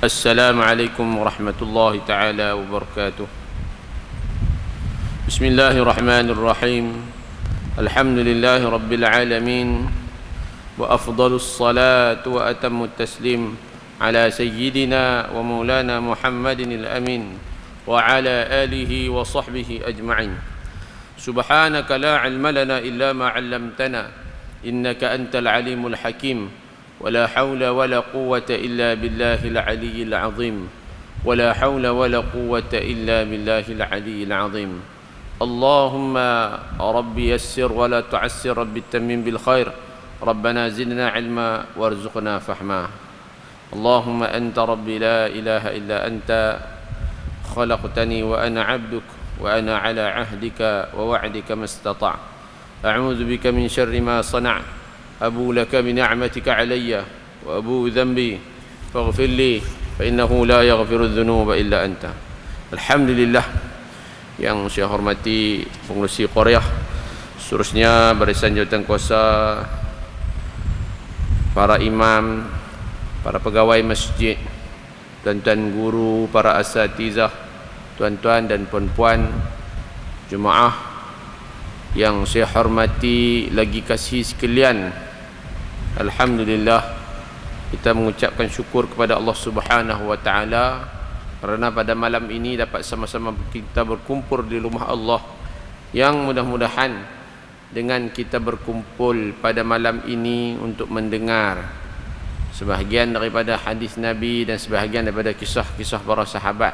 السلام عليكم ورحمة الله تعالى وبركاته. بسم الله الرحمن الرحيم. الحمد لله رب العالمين، وأفضل الصلاة وأتم التسليم على سيدنا ومولانا محمد الأمين وعلى آله وصحبه أجمعين. سبحانك لا علم لنا إلا ما علمتنا إنك أنت العليم الحكيم. ولا حول ولا قوة إلا بالله العلي العظيم. ولا حول ولا قوة إلا بالله العلي العظيم. اللهم رب يسر ولا تعسر، رب التمم بالخير. ربنا زدنا علما وارزقنا فهما. اللهم أنت ربي لا إله إلا أنت، خلقتني وأنا عبدك وأنا على عهدك ووعدك ما استطعت. أعوذ بك من شر ما صنعت. أبو لك بنعمتك علي وأبو ذنبي فاغفر لي فإنه لا يغفر الذنوب إلا أنت. Alhamdulillah, yang saya hormati pengurusi Qaryah, seterusnya barisan jawatan kuasa, para imam, para pegawai masjid, tuan-tuan guru, para asatizah, tuan-tuan dan puan-puan jemaah yang saya hormati lagi kasih sekalian. Alhamdulillah, kita mengucapkan syukur kepada Allah Subhanahu wa taala kerana pada malam ini dapat sama-sama kita berkumpul di rumah Allah, yang mudah-mudahan dengan kita berkumpul pada malam ini untuk mendengar sebahagian daripada hadis Nabi dan sebahagian daripada kisah-kisah para sahabat,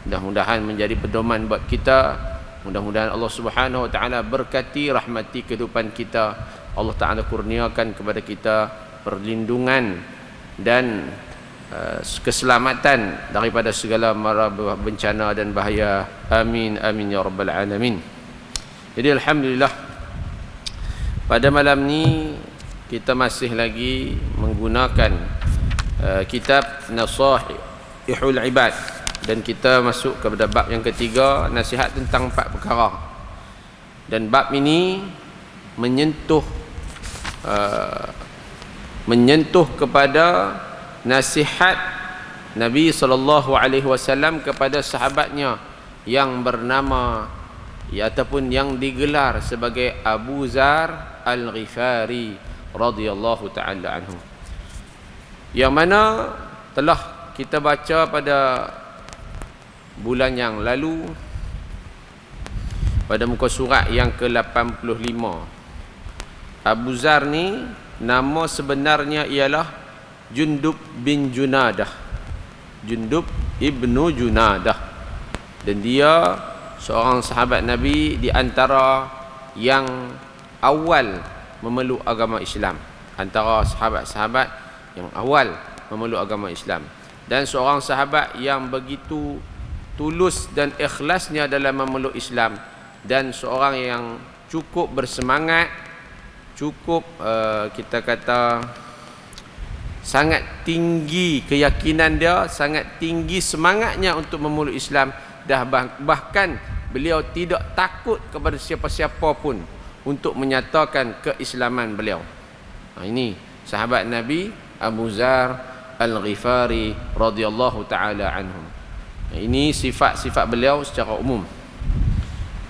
mudah-mudahan menjadi pedoman buat kita. Mudah-mudahan Allah Subhanahu wa taala berkati, rahmati kehidupan kita. Allah Ta'ala kurniakan kepada kita perlindungan dan keselamatan daripada segala mara bencana dan bahaya. Amin, amin ya rabbal alamin. Jadi alhamdulillah, pada malam ni kita masih lagi menggunakan kitab Nasaihul Ibad, dan kita masuk kepada bab yang ketiga, nasihat tentang 4 perkara. Dan bab ini menyentuh kepada nasihat Nabi SAW kepada sahabatnya yang bernama ataupun yang digelar sebagai Abu Zar Al-Ghifari radhiyallahu ta'ala anhu, yang mana telah kita baca pada bulan yang lalu pada muka surat yang ke-85. Abu Zar ni nama sebenarnya ialah Jundub bin Junadah, Jundub ibnu Junadah, dan dia seorang sahabat Nabi di antara yang awal memeluk agama Islam, antara sahabat-sahabat yang awal memeluk agama Islam, dan seorang sahabat yang begitu tulus dan ikhlasnya dalam memeluk Islam, dan seorang yang cukup bersemangat, cukup kita kata sangat tinggi keyakinan dia, sangat tinggi semangatnya untuk memeluk Islam. Bahkan beliau tidak takut kepada siapa-siapa pun untuk menyatakan keislaman beliau. Ini sahabat Nabi Abu Zar Al-Ghifari radhiyallahu taala anhum. Ini sifat-sifat beliau secara umum.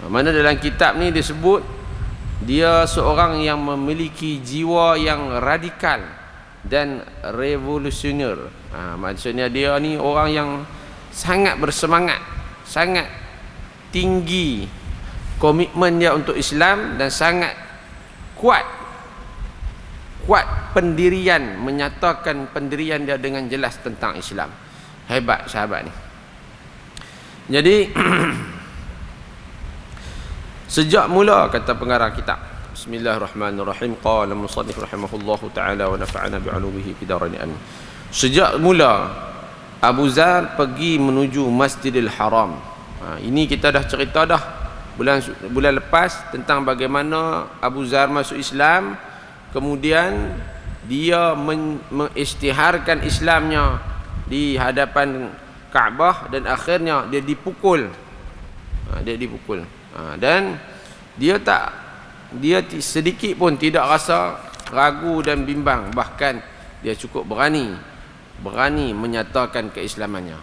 Mana dalam kitab ni disebut dia seorang yang memiliki jiwa yang radikal dan revolusioner. Maksudnya dia ni orang yang sangat bersemangat, sangat tinggi komitmen dia untuk Islam, dan sangat kuat pendirian, menyatakan pendirian dia dengan jelas tentang Islam. Hebat sahabat ni. Jadi sejak mula, kata pengarang kitab, Bismillahirrahmanirrahim, qala musannif rahimahullahu ta'ala wa nafa'ana bi'ulumihi fi darain amin. Sejak mula Abu Zar pergi menuju Masjidil Haram. Ini kita dah cerita dah bulan lepas tentang bagaimana Abu Zar masuk Islam, kemudian dia mengisytiharkan Islamnya di hadapan Kaabah, dan akhirnya dia dipukul. Dan dia sedikit pun tidak rasa ragu dan bimbang, bahkan dia cukup berani berani menyatakan keislamannya.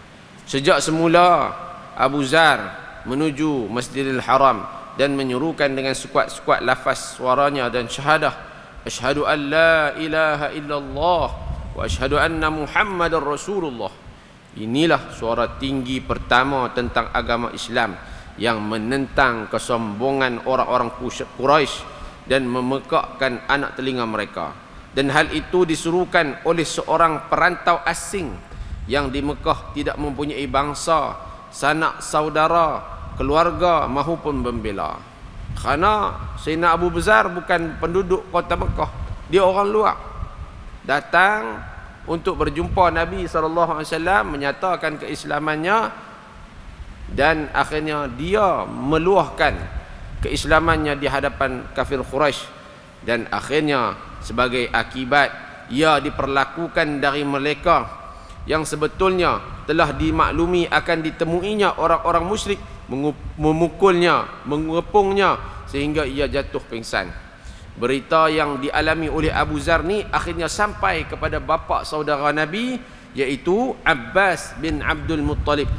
Sejak semula Abu Zar menuju Masjidil Haram dan menyuruhkan dengan sekuat-sekuat lafaz suaranya dan syahadah, asyhadu an la ilaha illallah wa asyhadu anna Muhammadar Rasulullah. Inilah suara tinggi pertama tentang agama Islam yang menentang kesombongan orang-orang Quraisy dan memekakkan anak telinga mereka. Dan hal itu disuruhkan oleh seorang perantau asing yang di Mekah tidak mempunyai bangsa, sanak saudara, keluarga maupun pembela. Kerana Sayyidina Abu Zar bukan penduduk kota Mekah, dia orang luar, datang untuk berjumpa Nabi SAW, menyatakan keislamannya, dan akhirnya dia meluahkan keislamannya di hadapan kafir Quraisy, dan akhirnya sebagai akibat ia diperlakukan dari mereka yang sebetulnya telah dimaklumi akan ditemuinya orang-orang musyrik, memukulnya, mengepungnya sehingga ia jatuh pingsan. Berita yang dialami oleh Abu Zar ni akhirnya sampai kepada bapa saudara Nabi, iaitu Abbas bin Abdul Muttalib.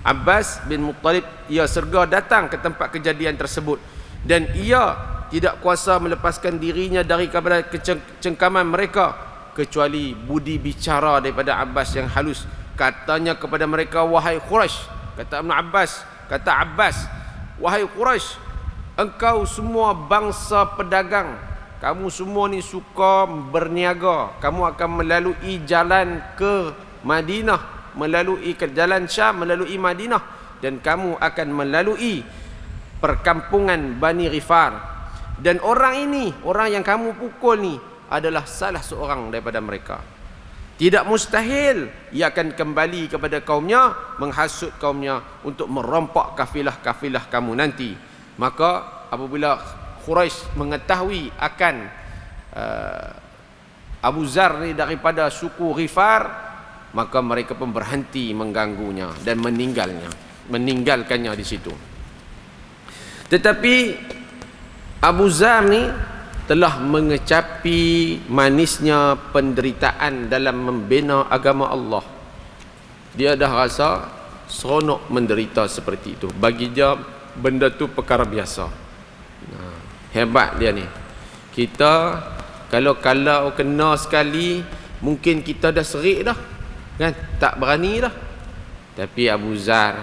Abbas bin Muttalib ia serga datang ke tempat kejadian tersebut, dan ia tidak kuasa melepaskan dirinya dari kepada kecengkaman mereka, kecuali budi bicara daripada Abbas yang halus. Katanya kepada mereka, wahai Quraisy, kata Ibn Abbas, kata Abbas, wahai Quraisy, engkau semua bangsa pedagang, kamu semua ni suka berniaga, kamu akan melalui jalan ke Madinah, melalui ke jalan Syam, melalui Madinah, dan kamu akan melalui perkampungan Bani Ghifar. Dan orang ini, orang yang kamu pukul ni, adalah salah seorang daripada mereka. Tidak mustahil ia akan kembali kepada kaumnya, menghasut kaumnya untuk merompak kafilah-kafilah kamu nanti. Maka apabila Quraisy mengetahui akan Abu Zar ni daripada suku Ghifar, maka mereka pun berhenti mengganggunya dan meninggalkannya di situ. Tetapi Abu Zar ni telah mengecapi manisnya penderitaan dalam membina agama Allah. Dia dah rasa seronok menderita seperti itu. Bagi dia benda tu perkara biasa. Hebat dia ni. Kita kalau kena sekali, mungkin kita dah serik dah, kan? Tak berani dah. Tapi Abu Zar,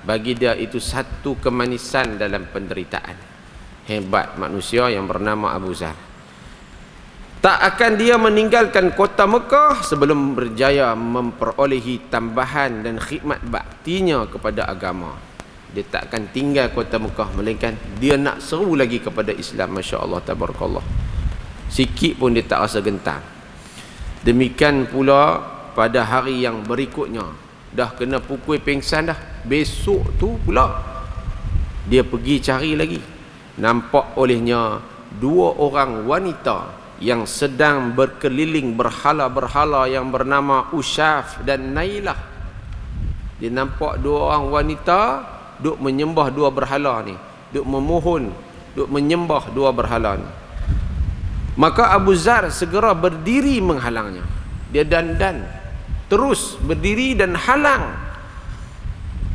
bagi dia itu satu kemanisan dalam penderitaan. Hebat manusia yang bernama Abu Zar. Tak akan dia meninggalkan kota Mekah sebelum berjaya memperolehi tambahan dan khidmat baktinya kepada agama. Dia tak akan tinggal kota Mekah, melainkan dia nak seru lagi kepada Islam. Masya Allah, tabarakallah. Sikit pun dia tak rasa gentar. Demikian pula pada hari yang berikutnya, dah kena pukul pingsan dah. Besok tu pula dia pergi cari lagi. Nampak olehnya dua orang wanita yang sedang berkeliling berhala-berhala yang bernama Usyaf dan Nailah. Dia nampak dua orang wanita duk menyembah dua berhala ni, duk memohon, duk menyembah dua berhala ni. Maka Abu Zar segera berdiri menghalangnya. Dia dandan, terus berdiri dan halang.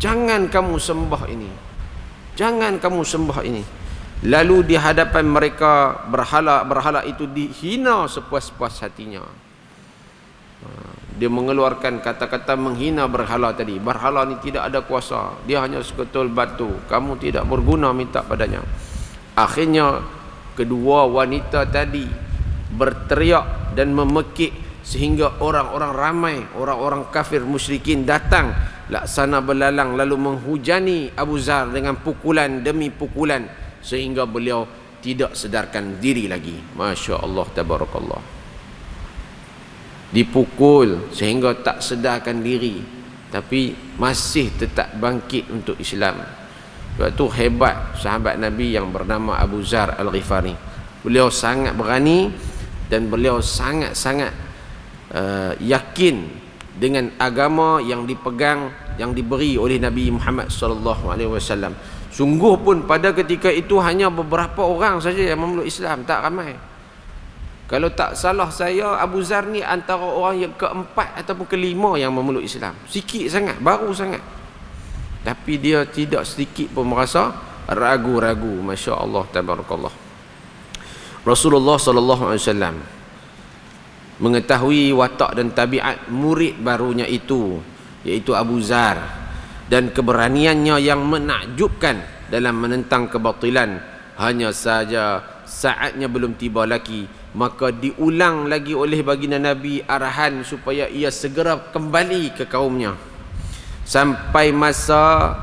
Jangan kamu sembah ini, jangan kamu sembah ini. Lalu di hadapan mereka berhala-berhala itu dihina sepuas-puas hatinya. Dia mengeluarkan kata-kata menghina berhala tadi. Berhala ni tidak ada kuasa, dia hanya seketul batu, kamu tidak berguna minta padanya. Akhirnya kedua wanita tadi berteriak dan memekik sehingga orang-orang ramai, orang-orang kafir musyrikin datang laksana belalang, lalu menghujani Abu Zar dengan pukulan demi pukulan, sehingga beliau tidak sedarkan diri lagi. Masya Allah, tabarakallah. Dipukul sehingga tak sedarkan diri, tapi masih tetap bangkit untuk Islam. Sebab tu hebat sahabat Nabi yang bernama Abu Zar Al-Ghifari. Beliau sangat berani dan beliau sangat-sangat yakin dengan agama yang dipegang, yang diberi oleh Nabi Muhammad SAW. Sungguh pun pada ketika itu hanya beberapa orang saja yang memeluk Islam, tak ramai. Kalau tak salah saya, Abu Zar ni antara orang yang keempat ataupun kelima yang memeluk Islam. Sikit sangat, baru sangat. Tapi dia tidak sedikit pun merasa ragu-ragu. Masya Allah, tabarakallah. Rasulullah SAW mengetahui watak dan tabiat murid barunya itu, iaitu Abu Zar, dan keberaniannya yang menakjubkan dalam menentang kebatilan. Hanya saja saatnya belum tiba lagi, maka diulang lagi oleh baginda Nabi arahan supaya ia segera kembali ke kaumnya. Sampai masa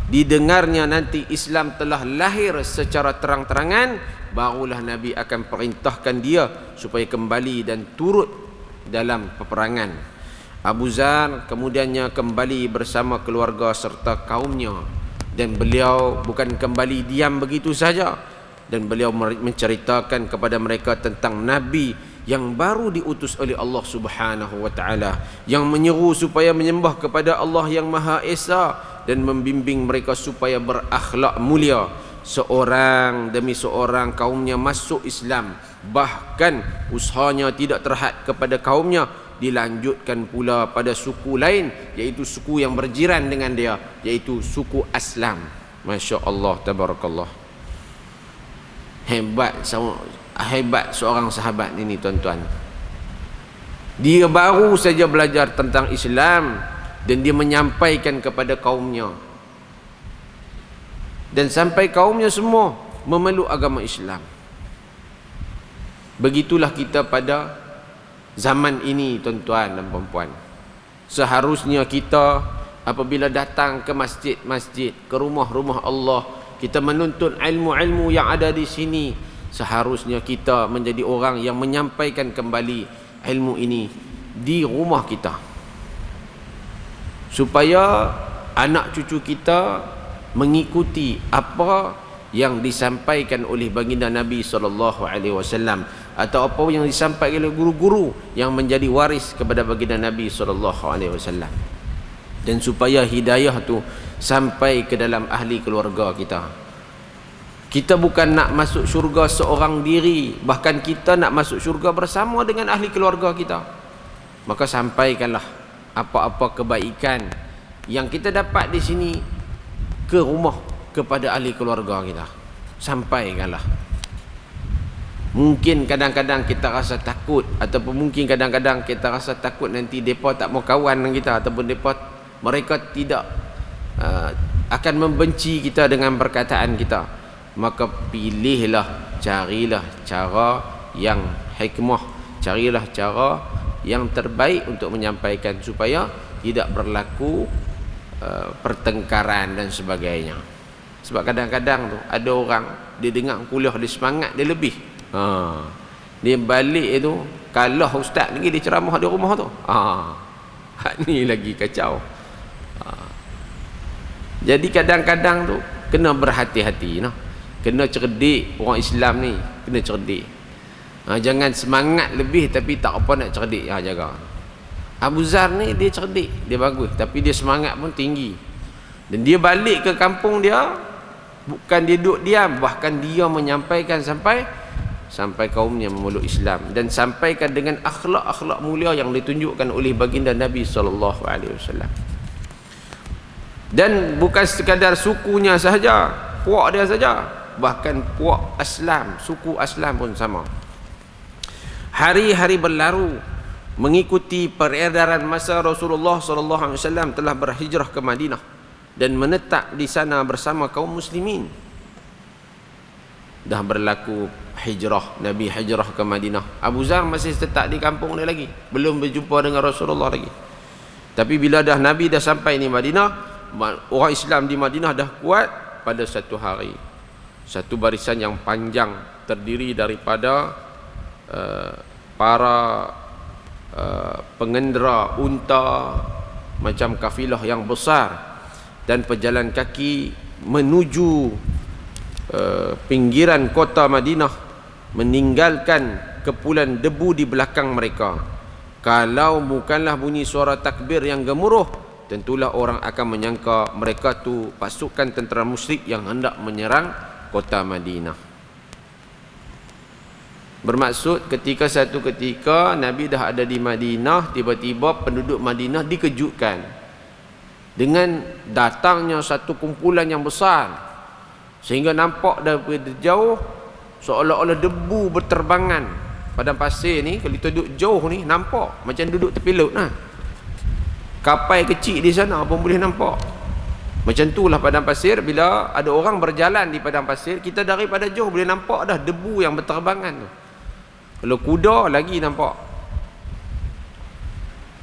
didengarnya nanti Islam telah lahir secara terang-terangan, barulah Nabi akan perintahkan dia supaya kembali dan turut dalam peperangan. Abu Zar kemudiannya kembali bersama keluarga serta kaumnya, dan beliau bukan kembali diam begitu saja, dan beliau menceritakan kepada mereka tentang Nabi yang baru diutus oleh Allah Subhanahu wa taala, yang menyeru supaya menyembah kepada Allah yang Maha Esa dan membimbing mereka supaya berakhlak mulia. Seorang demi seorang kaumnya masuk Islam, bahkan usahanya tidak terhad kepada kaumnya, dilanjutkan pula pada suku lain, iaitu suku yang berjiran dengan dia, iaitu suku Aslam. Masya Allah, tabarakallah. Hebat seorang sahabat ini, tuan-tuan. Dia baru saja belajar tentang Islam dan dia menyampaikan kepada kaumnya, dan sampai kaumnya semua memeluk agama Islam. Begitulah kita pada zaman ini, tuan-tuan dan puan-puan. Seharusnya kita apabila datang ke masjid-masjid, ke rumah-rumah Allah, kita menuntut ilmu-ilmu yang ada di sini, seharusnya kita menjadi orang yang menyampaikan kembali ilmu ini di rumah kita, supaya anak cucu kita mengikuti apa yang disampaikan oleh baginda Nabi SAW, atau apa yang disampaikan oleh guru-guru yang menjadi waris kepada baginda Nabi SAW, dan supaya hidayah tu sampai ke dalam ahli keluarga kita. Kita bukan nak masuk syurga seorang diri, bahkan kita nak masuk syurga bersama dengan ahli keluarga kita. Maka sampaikanlah apa-apa kebaikan yang kita dapat di sini ke rumah kepada ahli keluarga kita. Sampaikanlah. Mungkin kadang-kadang kita rasa takut, ataupun mungkin kadang-kadang kita rasa takut nanti mereka tak mau kawan dengan kita, ataupun mereka tidak akan membenci kita dengan perkataan kita. Maka pilihlah, carilah cara yang hikmah, carilah cara yang terbaik untuk menyampaikan, supaya tidak berlaku pertengkaran dan sebagainya. Sebab kadang-kadang tu ada orang, dia dengar kuliah, dia semangat, dia lebih, dia balik itu kalah ustaz lagi dia ceramah di rumah tu. Ni lagi kacau. Jadi kadang-kadang tu kena berhati-hati, kena cerdik. Orang Islam ni kena cerdik. Jangan semangat lebih tapi tak apa nak cerdik. Jaga. Abu Zar ni dia cerdik, dia bagus, tapi dia semangat pun tinggi. Dan dia balik ke kampung dia, bukan dia duduk diam, bahkan dia menyampaikan sampai kaumnya memeluk Islam, dan sampaikan dengan akhlak-akhlak mulia yang ditunjukkan oleh baginda Nabi SAW. Dan bukan sekadar sukunya sahaja, puak dia saja, bahkan puak Aslam, suku Aslam pun sama. Hari-hari berlalu mengikuti peredaran masa, Rasulullah SAW telah berhijrah ke Madinah dan menetap di sana bersama kaum muslimin. Dah berlaku hijrah, Nabi hijrah ke Madinah. Abu Zar masih tetap di kampung dia lagi, belum berjumpa dengan Rasulullah lagi. Tapi bila dah Nabi dah sampai di Madinah, orang Islam di Madinah dah kuat. Pada satu hari, satu barisan yang panjang terdiri daripada para pengendera unta, macam kafilah yang besar, dan pejalan kaki menuju pinggiran kota Madinah, meninggalkan kepulan debu di belakang mereka. Kalau bukanlah bunyi suara takbir yang gemuruh, tentulah orang akan menyangka mereka tu pasukan tentera musyrik yang hendak menyerang kota Madinah. Bermaksud ketika satu ketika Nabi dah ada di Madinah, tiba-tiba penduduk Madinah dikejutkan dengan datangnya satu kumpulan yang besar, sehingga nampak daripada jauh seolah-olah debu berterbangan. Padang pasir ni kalau kita duduk jauh ni nampak macam duduk tepi laut lah. Kapal kecil di sana pun boleh nampak. Macam itulah padang pasir. Bila ada orang berjalan di padang pasir, kita daripada jauh boleh nampak dah debu yang berterbangan tu. Kalau kuda lagi nampak.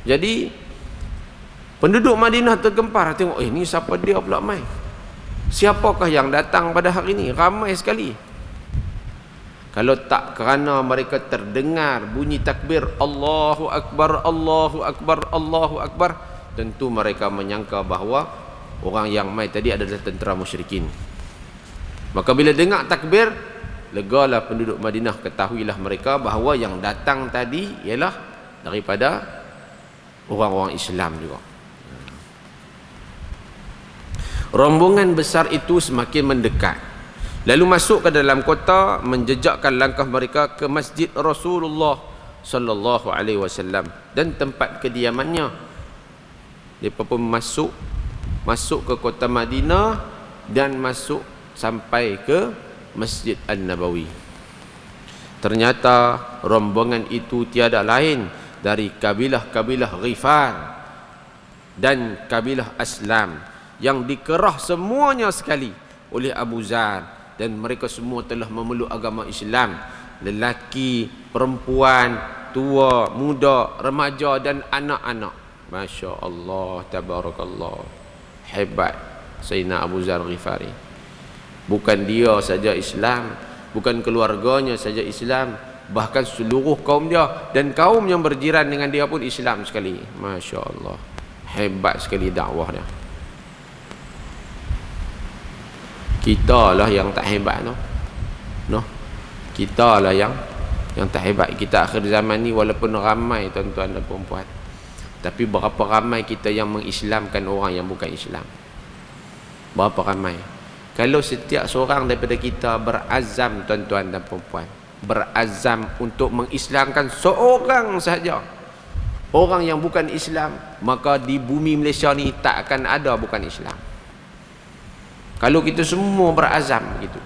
Jadi penduduk Madinah tergempar, tengok ni siapa dia pula mai? Siapakah yang datang pada hari ini? Ramai sekali. Kalau tak kerana mereka terdengar bunyi takbir Allahu Akbar, Allahu Akbar, Allahu Akbar, tentu mereka menyangka bahawa orang yang mai tadi adalah tentera musyrikin. Maka bila dengar takbir, legalah penduduk Madinah, ketahuilah mereka bahawa yang datang tadi ialah daripada orang-orang Islam juga. Rombongan besar itu semakin mendekat, lalu masuk ke dalam kota, menjejakkan langkah mereka ke masjid Rasulullah sallallahu alaihi wasallam dan tempat kediamannya. Mereka pun masuk ke kota Madinah dan masuk sampai ke Masjid An-Nabawi. Ternyata rombongan itu tiada lain dari kabilah-kabilah Ghifar dan kabilah Aslam yang dikerah semuanya sekali oleh Abu Zar, dan mereka semua telah memeluk agama Islam. Lelaki, perempuan, tua, muda, remaja dan anak-anak. Masya Allah, tabarakallah. Hebat Sayyidina Abu Zar Ghifari. Bukan dia saja Islam, bukan keluarganya saja Islam, bahkan seluruh kaum dia dan kaum yang berjiran dengan dia pun Islam sekali. Masya Allah, hebat sekali dakwah dia. Kita lah yang tak hebat no? Kita lah yang tak hebat. Kita akhir zaman ni walaupun ramai tuan-tuan dan puan-puan, tapi berapa ramai kita yang mengislamkan orang yang bukan Islam? Berapa ramai? Kalau setiap seorang daripada kita berazam, tuan-tuan dan puan-puan, berazam untuk mengislamkan seorang sahaja orang yang bukan Islam, maka di bumi Malaysia ni tak akan ada bukan Islam. Kalau kita semua berazam begitu.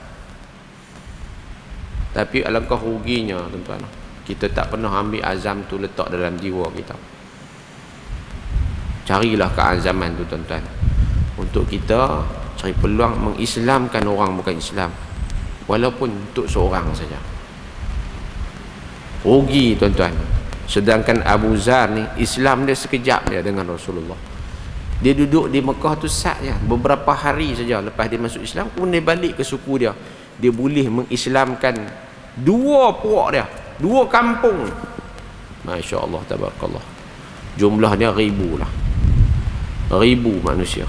Tapi alangkah ruginya, tuan-tuan, kita tak pernah ambil azam tu letak dalam jiwa kita. Carilah keazaman tu, tuan-tuan, untuk kita cari peluang mengislamkan orang bukan Islam, walaupun untuk seorang saja. Rugi, tuan-tuan. Sedangkan Abu Zar ni Islam dia sekejap dia dengan Rasulullah. Dia duduk di Mekah tu saja beberapa hari saja lepas dia masuk Islam, kemudian dia balik ke suku dia. Dia boleh mengislamkan dua puak dia, dua kampung. Masya Allah, tabarakallah. Jumlahnya ribu manusia.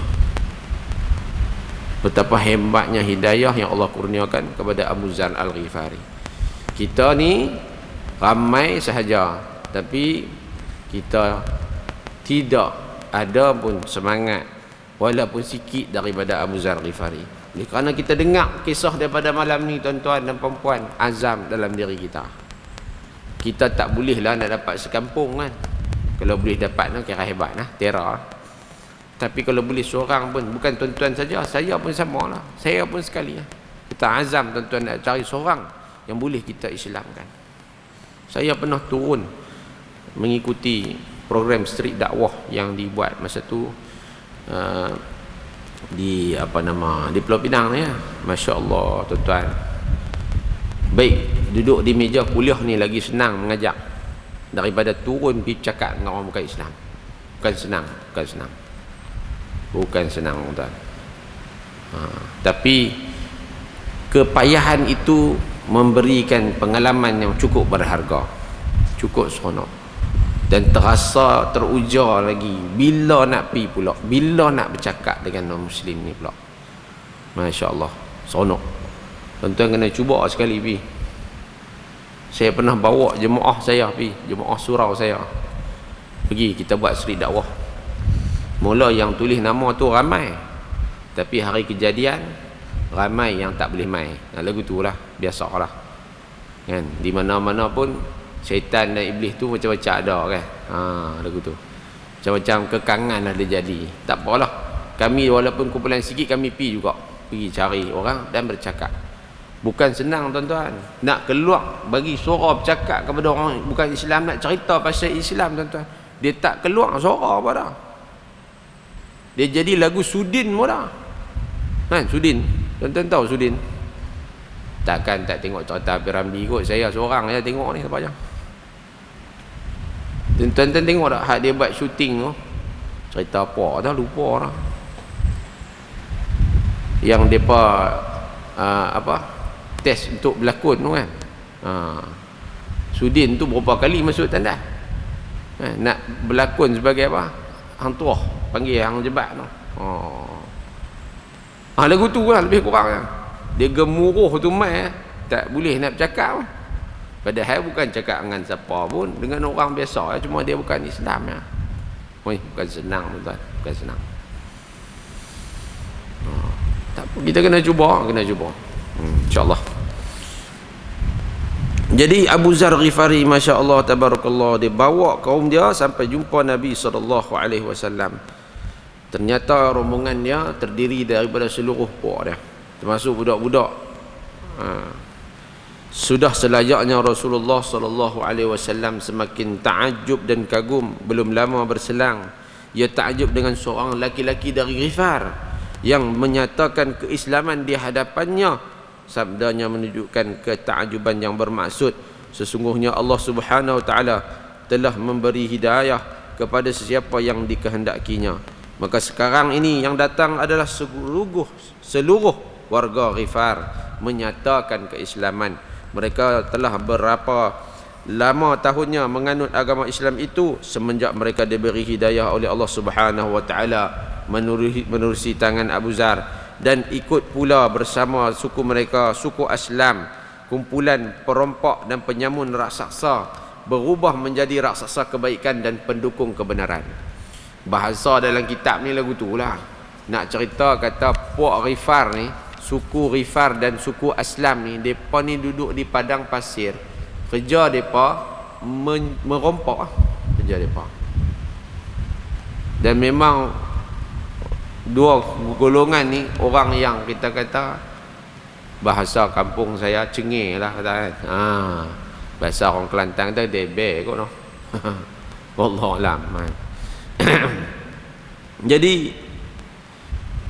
Betapa hebatnya hidayah yang Allah kurniakan kepada Abu Zar Al-Ghifari. Kita ni ramai sahaja, tapi kita tidak ada pun semangat walaupun sikit daripada Abu Zar Al-Ghifari. Oleh kerana kita dengar kisah daripada malam ni, tuan-tuan dan puan-puan, azam dalam diri kita. Kita tak bolehlah nak dapat sekampung kan. Kalau boleh dapat nak kira hebat lah, tera. Tapi kalau boleh seorang pun, bukan tuan-tuan saja, saya pun sama lah, saya pun sekali lah. Kita azam, tuan-tuan, nak cari seorang yang boleh kita Islamkan. Saya pernah turun mengikuti program street dakwah yang dibuat masa tu di Pulau Pinang ni ya. Masya Allah, tuan-tuan. Baik, duduk di meja kuliah ni lagi senang mengajak daripada turun pergi cakap dengan orang bukan Islam. Bukan senang, tuan. Tapi kepayahan itu memberikan pengalaman yang cukup berharga, cukup seronok, dan terasa teruja lagi bila nak pergi pula, bila nak bercakap dengan non muslim ni pula. Masya Allah, seronok. Tuan-tuan kena cuba sekali pergi. Saya pernah bawa jemaah saya pergi, jemaah surau saya pergi, kita buat street dakwah. Mula yang tulis nama tu ramai, tapi hari kejadian ramai yang tak boleh mai. Lagu tu lah, biasalah. Kan? Di mana-mana pun syaitan dan iblis tu macam-macam ada kan. Lagu tu. Macam-macam kekangan ada jadi. Tak apalah. Kami walaupun kumpulan sikit kami pergi cari orang dan bercakap. Bukan senang tuan-tuan. Nak keluar bagi suara bercakap kepada orang bukan Islam, nak cerita pasal Islam tuan-tuan. Dia tak keluar suara apa dah. Dia jadi lagu Sudin pun dah. Kan Sudin. Tuan-tuan tahu Sudin? Takkan tak tengok cerita Piramli kot. Saya seorang je tengok ni apa je. Tuan-tuan tengok tak hak dia buat syuting tu. Cerita apa dah lupa dah. Yang depa test untuk berlakon tu kan. Sudin tu berapa kali masuk tandas. Nak berlakon sebagai apa? Hang tuah, panggil hang jebat tu. Lagu tu lah lebih kurang kan. Dia gemuruh tu mai tak boleh nak bercakap. Padahal bukan cakap dengan siapa pun, dengan orang biasa, cuma dia bukan Islam ya. Bukan senang tuan, bukan senang. Tak apa, kita kena cuba. InsyaAllah. Jadi Abu Zar Ghifari, Masya Allah, Tabarakallah, dia bawa kaum dia sampai jumpa Nabi SAW. Ternyata rombongan dia terdiri daripada seluruh puak dia, termasuk budak-budak. Sudah selayaknya Rasulullah SAW semakin ta'ajub dan kagum. Belum lama berselang, ia ta'ajub dengan seorang laki-laki dari Ghifar yang menyatakan keislaman di hadapannya. Sabdanya menunjukkan keta'ajuban yang bermaksud, sesungguhnya Allah Subhanahu wa taala telah memberi hidayah kepada sesiapa yang dikehendakinya. Maka sekarang ini yang datang adalah seluruh warga Ghifar menyatakan keislaman. Mereka telah berapa lama tahunnya menganut agama Islam itu semenjak mereka diberi hidayah oleh Allah Subhanahu wa taala menerusi tangan Abu Zar dan ikut pula bersama suku mereka, suku Aslam, kumpulan perompak dan penyamun raksasa, berubah menjadi raksasa kebaikan dan pendukung kebenaran. Bahasa dalam kitab ni lagu tu lah. Nak cerita kata puak Ghifar ni, suku Ghifar dan suku Aslam ni, mereka ni duduk di padang pasir. Kerja mereka merompak kerja mereka. Dan memang dua golongan ni orang yang kita kata bahasa kampung saya cengih lah kata kan. Bahasa orang Kelantan tu debe kot noh. Wallahualam. Jadi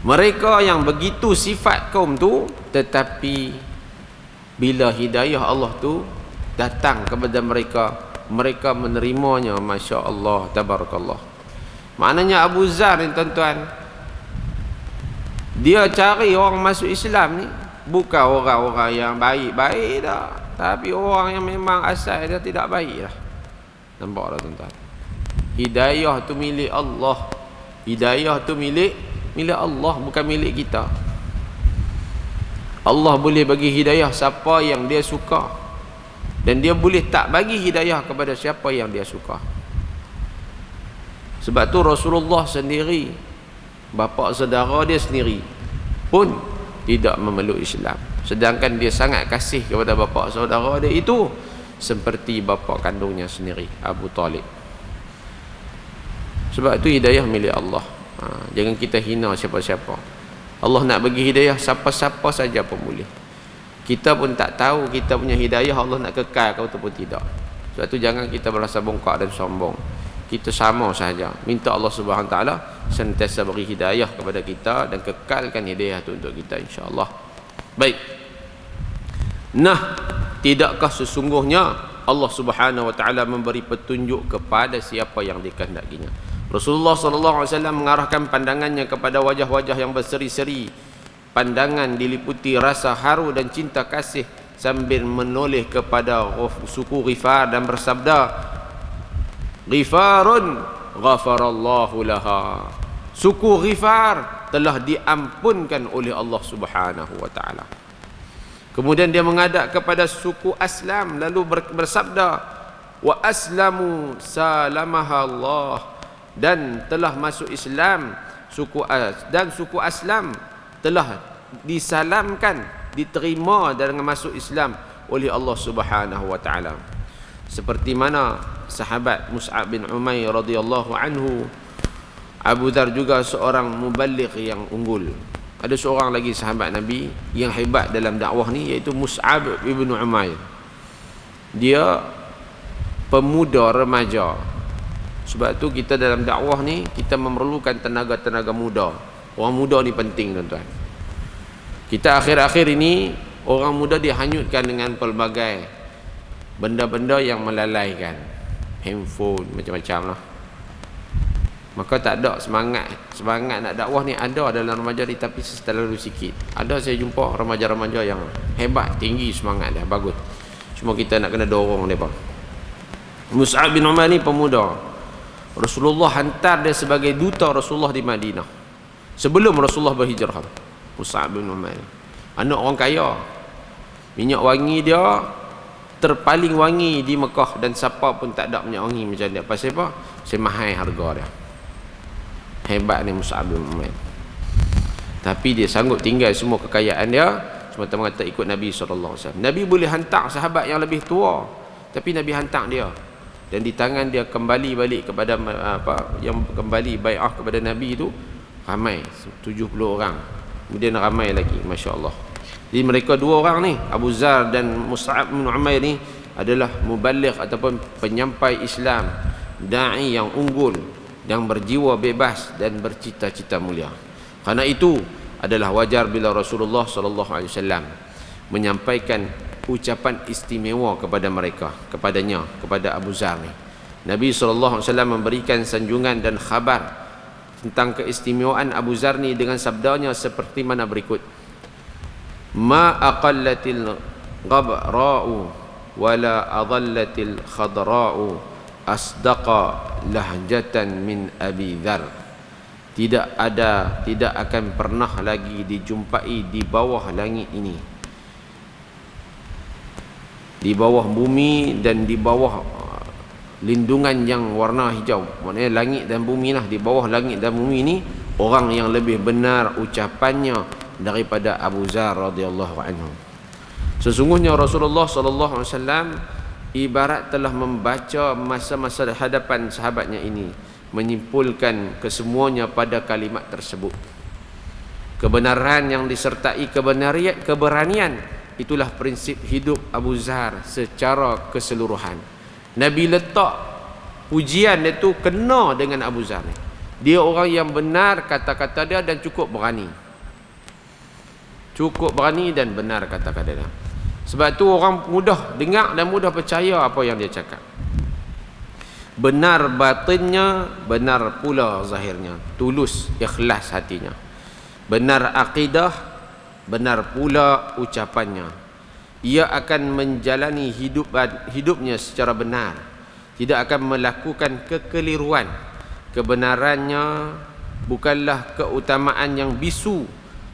mereka yang begitu sifat kaum tu, tetapi bila hidayah Allah tu datang kepada mereka, mereka menerimanya. Masya Allah, tabarakallah. Maknanya Abu Zar ni tuan-tuan, dia cari orang masuk Islam ni bukan orang-orang yang baik-baik dah, tapi orang yang memang asal dia tidak baik dah. Nampak tak tuan-tuan? Hidayah tu milik Allah. Hidayah tu milik Allah, bukan milik kita. Allah boleh bagi hidayah siapa yang dia suka, dan dia boleh tak bagi hidayah kepada siapa yang dia suka. Sebab tu Rasulullah sendiri, bapa saudara dia sendiri pun tidak memeluk Islam, sedangkan dia sangat kasih kepada bapa saudara dia itu seperti bapa kandungnya sendiri, Abu Talib. Sebab itu hidayah milik Allah. Jangan kita hina siapa-siapa. Allah nak bagi hidayah siapa-siapa saja pun boleh. Kita pun tak tahu kita punya hidayah Allah nak kekal ataupun tidak. Sebab itu jangan kita berasa bongkak dan sombong. Kita sama saja. Minta Allah Subhanahu Wa Taala sentiasa beri hidayah kepada kita dan kekalkan hidayah itu untuk kita, insya-Allah. Baik. Nah, tidakkah sesungguhnya Allah Subhanahu Wa Taala memberi petunjuk kepada siapa yang dikehendakinya? Rasulullah sallallahu alaihi wasallam mengarahkan pandangannya kepada wajah-wajah yang berseri-seri. Pandangan diliputi rasa haru dan cinta kasih sambil menoleh kepada suku Ghifar dan bersabda, Ghifarun ghafarallahu laha. Suku Ghifar telah diampunkan oleh Allah Subhanahu wa taala. Kemudian dia menghadap kepada suku Aslam lalu bersabda, wa aslamu salamaha Allah, dan telah masuk Islam suku Aslam telah disalamkan, diterima dengan masuk Islam oleh Allah Subhanahu wa taala. Seperti mana sahabat Mus'ab bin Umair radhiyallahu anhu, Abu Dzar juga seorang muballigh yang unggul. Ada seorang lagi sahabat Nabi yang hebat dalam dakwah ni, iaitu Mus'ab bin Umair. Dia pemuda remaja. Sebab tu kita dalam dakwah ni kita memerlukan tenaga-tenaga muda. Orang muda ni penting, tuan-tuan. Kita akhir-akhir ini orang muda dihanyutkan dengan pelbagai benda-benda yang melalaikan. Handphone, macam-macam lah. Maka tak ada semangat nak dakwah ni ada dalam remaja ni, tapi terlalu sikit. Ada saya jumpa remaja-remaja yang hebat, tinggi semangat dia, bagus. Cuma kita nak kena dorong mereka. Mus'ab bin Umair ni pemuda. Rasulullah hantar dia sebagai duta Rasulullah di Madinah sebelum Rasulullah berhijrah. Mus'ab bin Umair, anak orang kaya, minyak wangi dia terpaling wangi di Mekah, dan siapa pun tak ada minyak wangi macam dia. Pasal apa? Pasal mahal harga dia. Hebat ni Mus'ab bin Umair. Tapi dia sanggup tinggal semua kekayaan dia semata-mata ikut Nabi SAW. Nabi boleh hantar sahabat yang lebih tua, tapi Nabi hantar dia, dan di tangan dia kembali balik kepada yang kembali bai'ah kepada Nabi itu ramai 70 orang. Kemudian ramai lagi, masya-Allah. Jadi mereka dua orang ni, Abu Dzar dan Mus'ab bin Umair ni adalah muballigh ataupun penyampai Islam, dai yang unggul, yang berjiwa bebas dan bercita-cita mulia. Karena itu adalah wajar bila Rasulullah sallallahu alaihi wasallam menyampaikan ucapan istimewa kepada mereka, kepada Abu Dzar ni. Nabi sallallahu alaihi wasallam memberikan sanjungan dan khabar tentang keistimewaan Abu Dzar ni dengan sabdanya seperti mana berikut: ma aqallatil ghabra'u wala adallatil khadra'u asdaqa lahjatan min Abi Dzar. Tidak akan pernah lagi dijumpai di bawah langit ini, di bawah bumi dan di bawah lindungan yang warna hijau, maknanya langit dan bumi lah, di bawah langit dan bumi ni orang yang lebih benar ucapannya daripada Abu Dzar radhiyallahu anhu. Sesungguhnya Rasulullah sallallahu alaihi wasallam ibarat telah membaca masa-masa hadapan sahabatnya ini, menyimpulkan kesemuanya pada kalimat tersebut. Kebenaran yang disertai keberanian, itulah prinsip hidup Abu Dzar secara keseluruhan. Nabi letak pujian dia tu kena dengan Abu Dzar ni. Dia orang yang benar kata-kata dia dan cukup berani. Cukup berani dan benar kata-kata dia. Sebab tu orang mudah dengar dan mudah percaya apa yang dia cakap. Benar batinnya, benar pula zahirnya. Tulus, ikhlas hatinya. Benar akidah, benar pula ucapannya. Ia akan menjalani hidupnya secara benar, tidak akan melakukan kekeliruan. Kebenarannya bukanlah keutamaan yang bisu,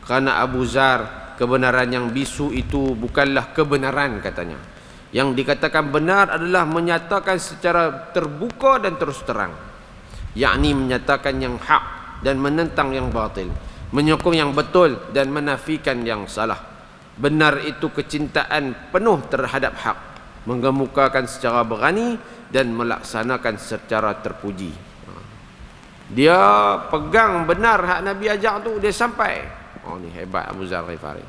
kerana Abu Dzar kebenaran yang bisu itu bukanlah kebenaran, katanya. Yang dikatakan benar adalah menyatakan secara terbuka dan terus terang, yakni menyatakan yang hak dan menentang yang batil, menyokong yang betul dan menafikan yang salah. Benar itu kecintaan penuh terhadap hak, mengemukakan secara berani dan melaksanakan secara terpuji. Dia pegang benar hak Nabi ajak tu, dia sampai. Oh, ni hebat Abu Dzar Ghifari.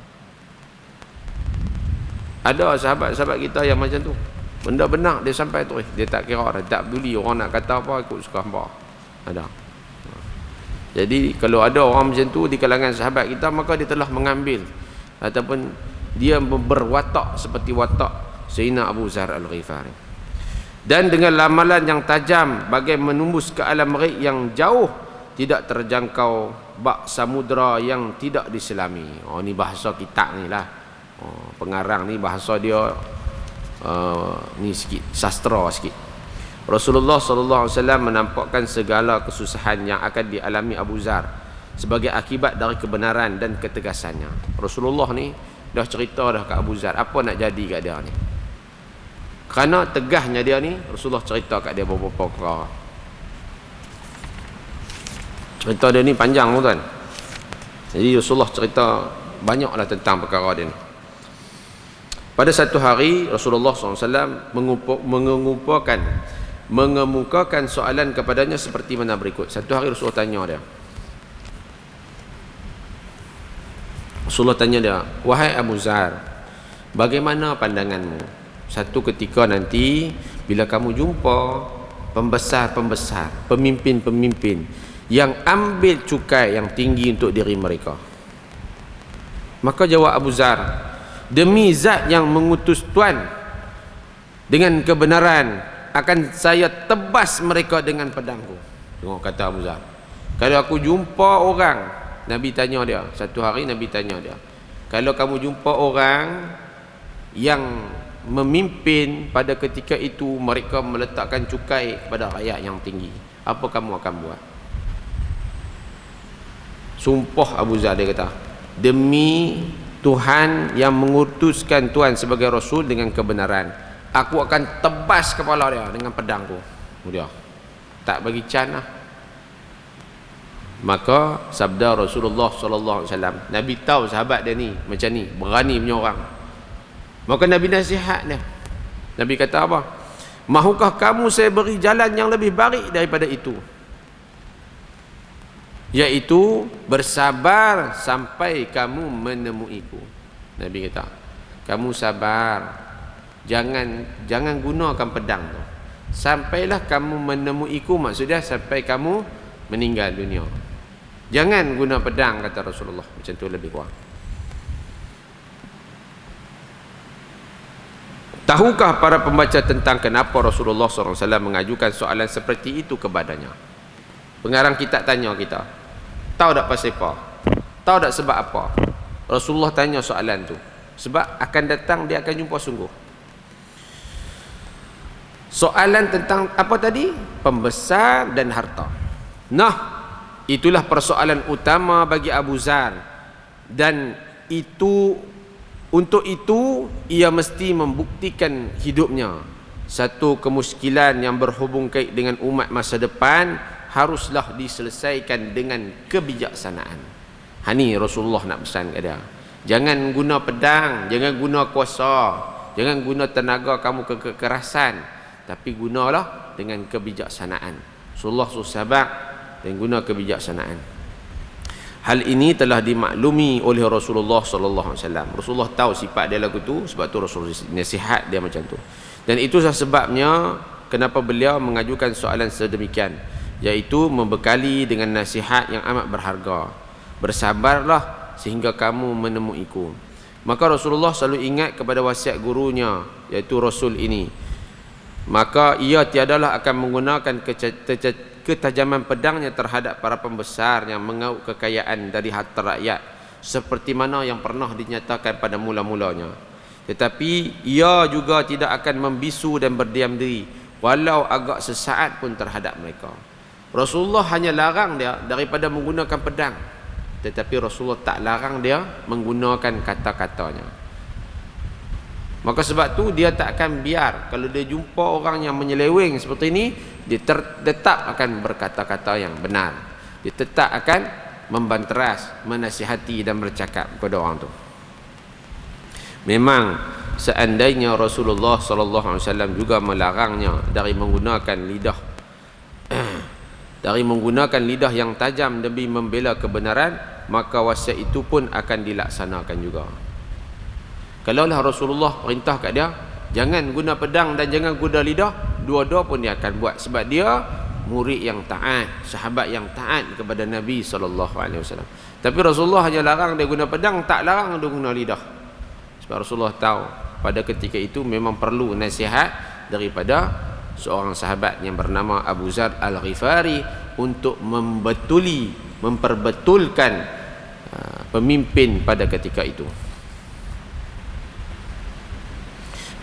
Ada sahabat-sahabat kita yang macam tu, benda benar dia sampai tu, dia tak kira dah, tak peduli orang nak kata apa, ikut suka hamba. Ada. Jadi kalau ada orang macam tu di kalangan sahabat kita, maka dia telah mengambil ataupun dia berwatak seperti watak Sayyidina Abu Dzar Al-Ghifari. Dan dengan lamalan yang tajam bagai menembus ke alam ghaib yang jauh, tidak terjangkau bak samudra yang tidak diselami. Oh, ni bahasa kitab ni lah. Oh, pengarang ni bahasa dia ni sikit sastra sikit. Rasulullah sallallahu alaihi wasallam menampakkan segala kesusahan yang akan dialami Abu Dzar sebagai akibat dari kebenaran dan ketegasannya. Rasulullah ni dah cerita dah kat Abu Dzar apa nak jadi kat dia ni. Kerana tegahnya dia ni, Rasulullah cerita kat dia beberapa perkara. Cerita dia ni panjang tuan. Jadi Rasulullah cerita banyaklah tentang perkara dia ni. Pada satu hari Rasulullah SAW mengemukakan soalan kepadanya seperti mana berikut. Satu hari Rasulullah tanya dia. Rasulullah tanya dia, wahai Abu Zar, bagaimana pandanganmu satu ketika nanti bila kamu jumpa pembesar-pembesar, pemimpin-pemimpin yang ambil cukai yang tinggi untuk diri mereka? Maka jawab Abu Zar, demi zat yang mengutus Tuan dengan kebenaran, akan saya tebas mereka dengan pedangku. Tengok kata Abu Zar, kalau aku jumpa orang, Nabi tanya dia, satu hari Nabi tanya dia, kalau kamu jumpa orang yang memimpin pada ketika itu, mereka meletakkan cukai kepada rakyat yang tinggi, apa kamu akan buat? Sumpah Abu Zar, dia kata, demi Tuhan yang mengutuskan Tuhan sebagai Rasul dengan kebenaran, aku akan tebas kepala dia dengan pedangku. Dia tak bagi can lah. Maka sabda Rasulullah SAW, Nabi tahu sahabat dia ni macam ni, berani punya orang. Maka Nabi nasihat dia. Nabi kata apa? Mahukah kamu saya beri jalan yang lebih baik daripada itu, iaitu bersabar sampai kamu menemuiku. Nabi kata, kamu sabar, jangan gunakan pedang tu, sampailah kamu menemuiku, maksudnya sampai kamu meninggal dunia. Jangan guna pedang, kata Rasulullah. Macam tu lebih kurang. Tahukah para pembaca tentang kenapa Rasulullah SAW mengajukan soalan seperti itu kepadanya? Pengarang kitab tanya kita, tahu tak pasal apa? Tahu tak sebab apa Rasulullah tanya soalan tu? Sebab akan datang dia akan jumpa sungguh. Soalan tentang apa tadi? Pembesar dan harta. Nah, itulah persoalan utama bagi Abu Zar, dan untuk itu ia mesti membuktikan hidupnya. Satu kemuskilan yang berhubung kait dengan umat masa depan haruslah diselesaikan dengan kebijaksanaan. Ni Rasulullah nak pesan kat dia, jangan guna pedang, jangan guna kuasa, jangan guna tenaga kamu kekerasan, tapi gunalah dengan kebijaksanaan. Rasulullah suruh sabar dan guna kebijaksanaan. Hal ini telah dimaklumi oleh Rasulullah SAW. Rasulullah tahu sifat dia lagu tu, sebab tu Rasulullah nasihat dia macam tu. Dan itulah sebabnya kenapa beliau mengajukan soalan sedemikian, iaitu membekali dengan nasihat yang amat berharga. Bersabarlah sehingga kamu menemuiku. Maka Rasulullah selalu ingat kepada wasiat gurunya, iaitu Rasul ini. Maka ia tiadalah akan menggunakan ketajaman pedangnya terhadap para pembesar yang mengauk kekayaan dari harta rakyat, seperti mana yang pernah dinyatakan pada mula-mulanya. Tetapi ia juga tidak akan membisu dan berdiam diri, walau agak sesaat pun terhadap mereka. Rasulullah hanya larang dia daripada menggunakan pedang, tetapi Rasulullah tak larang dia menggunakan kata-katanya. Maka sebab tu dia tak akan biar kalau dia jumpa orang yang menyeleweng seperti ini, dia tetap akan berkata-kata yang benar. Dia tetap akan membanteras, menasihati dan bercakap kepada orang tu. Memang seandainya Rasulullah SAW juga melarangnya dari menggunakan lidah yang tajam demi membela kebenaran, maka wasiat itu pun akan dilaksanakan juga. Kalaulah Rasulullah perintah kat dia, jangan guna pedang dan jangan guna lidah, dua-dua pun dia akan buat, sebab dia murid yang taat, sahabat yang taat kepada Nabi SAW. Tapi Rasulullah hanya larang dia guna pedang, tak larang dia guna lidah. Sebab Rasulullah tahu pada ketika itu memang perlu nasihat daripada seorang sahabat yang bernama Abu Zar Al-Ghifari untuk memperbetulkan pemimpin pada ketika itu.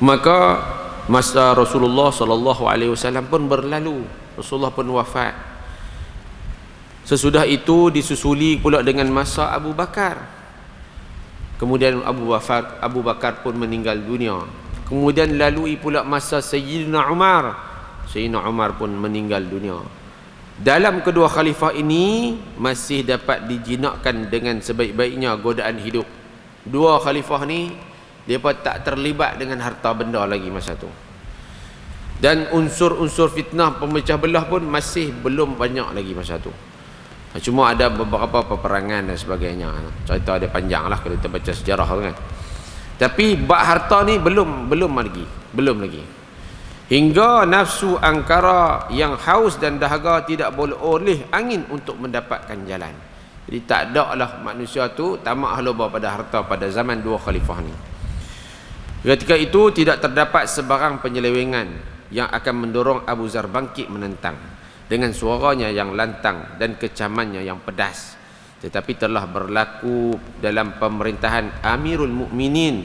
Maka masa Rasulullah SAW pun berlalu, Rasulullah pun wafat. Sesudah itu disusuli pula dengan masa Abu Bakar. Kemudian Abu Bakar pun meninggal dunia. Kemudian lalui pula masa Sayyidina Umar. Sayyidina Umar pun meninggal dunia. Dalam kedua khalifah ini masih dapat dijinakkan dengan sebaik-baiknya godaan hidup. Dua khalifah ni Mereka tak terlibat dengan harta benda lagi masa tu. Dan unsur-unsur fitnah pemecah belah pun masih belum banyak lagi masa tu. Cuma ada beberapa peperangan dan sebagainya. Cerita dia panjang lah kalau kita baca sejarah tu kan. Tapi bab harta ni belum lagi. Hingga nafsu angkara yang haus dan dahaga tidak boleh oleh angin untuk mendapatkan jalan. Jadi tak ada lah manusia tu tamak haluba pada harta pada zaman dua khalifah ni. Ketika itu tidak terdapat sebarang penyelewengan yang akan mendorong Abu Zar bangkit menentang dengan suaranya yang lantang dan kecamannya yang pedas. Tetapi telah berlaku dalam pemerintahan Amirul Mukminin